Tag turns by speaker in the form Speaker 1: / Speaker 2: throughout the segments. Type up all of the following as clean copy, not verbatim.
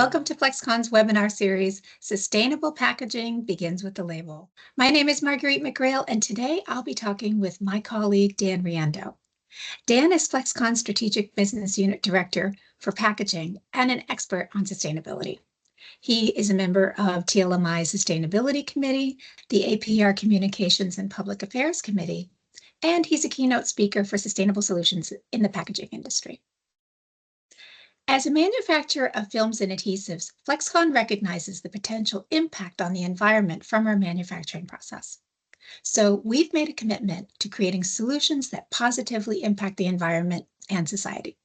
Speaker 1: Welcome to Flexcon's webinar series, Sustainable Packaging Begins with the Label. My name is Marguerite McGrail, and today I'll be talking with my colleague, Dan Riendeau. Dan is Flexcon's Strategic Business Unit Director for Packaging and an expert on sustainability. He is a member of TLMI's Sustainability Committee, the APR Communications and Public Affairs Committee, and he's a keynote speaker for sustainable solutions in the packaging industry. As a manufacturer of films and adhesives, Flexcon recognizes the potential impact on the environment from our manufacturing process. So we've made a commitment to creating solutions that positively impact the environment and society.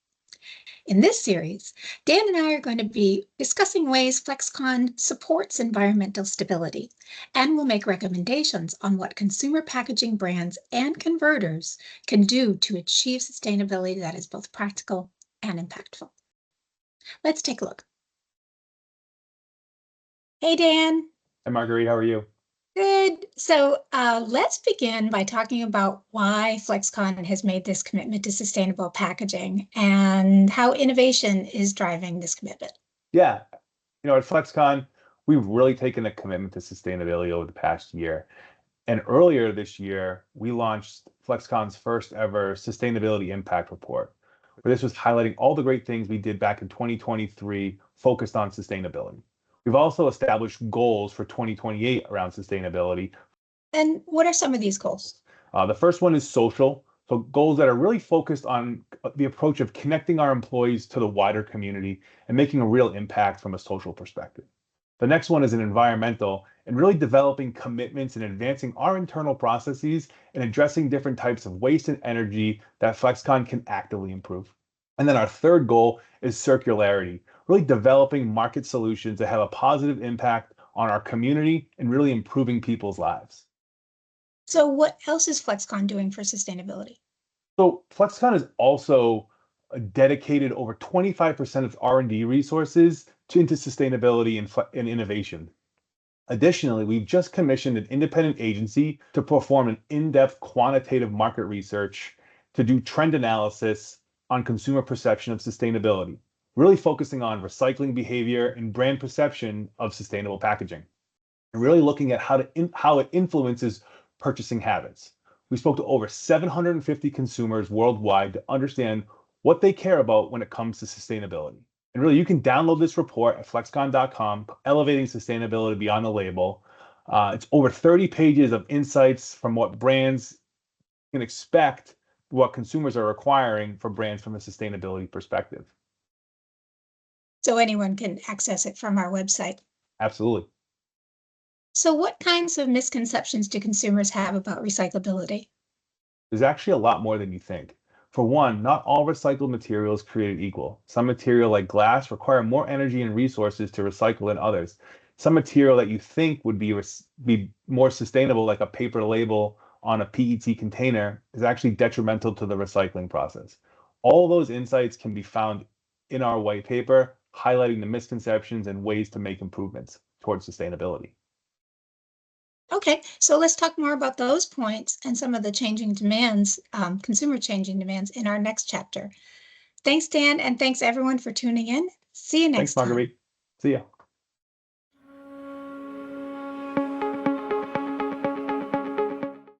Speaker 1: In this series, Dan and I are going to be discussing ways Flexcon supports environmental stability, and will make recommendations on what consumer packaging brands and converters can do to achieve sustainability that is both practical and impactful. Let's take a look. Hey, Dan.
Speaker 2: Hi, Marguerite. How are you?
Speaker 1: Good. So let's begin by talking about why Flexcon has made this commitment to sustainable packaging and how innovation is driving this commitment.
Speaker 2: Yeah. At Flexcon, we've really taken a commitment to sustainability over the past year. And earlier this year, we launched Flexcon's first ever Sustainability Impact Report, where this was highlighting all the great things we did back in 2023 focused on sustainability. We've also established goals for 2028 around sustainability.
Speaker 1: And what are some of these goals?
Speaker 2: The first one is social. So goals that are really focused on the approach of connecting our employees to the wider community and making a real impact from a social perspective. The next one is an environmental, and really developing commitments and advancing our internal processes and addressing different types of waste and energy that Flexcon can actively improve. And then our third goal is circularity, really developing market solutions that have a positive impact on our community and really improving people's lives.
Speaker 1: So what else is Flexcon doing for sustainability?
Speaker 2: So Flexcon has also dedicated over 25% of R&D resources into sustainability and innovation. Additionally, we've just commissioned an independent agency to perform an in-depth quantitative market research to do trend analysis on consumer perception of sustainability, really focusing on recycling behavior and brand perception of sustainable packaging, and really looking at how it influences purchasing habits. We spoke to over 750 consumers worldwide to understand what they care about when it comes to sustainability. And really, you can download this report at flexcon.com, Elevating Sustainability Beyond the Label. It's over 30 pages of insights from what brands can expect, what consumers are requiring for brands from a sustainability perspective.
Speaker 1: So anyone can access it from our website.
Speaker 2: Absolutely.
Speaker 1: So what kinds of misconceptions do consumers have about recyclability?
Speaker 2: There's actually a lot more than you think. For one, not all recycled material is created equal. Some material like glass require more energy and resources to recycle than others. Some material that you think would be more sustainable, like a paper label on a PET container, is actually detrimental to the recycling process. All those insights can be found in our white paper, highlighting the misconceptions and ways to make improvements towards sustainability.
Speaker 1: Okay, so let's talk more about those points and some of the changing demands, consumer changing demands in our next chapter. Thanks, Dan, and thanks everyone for tuning in. See you next time.
Speaker 2: Thanks, Marguerite. See ya.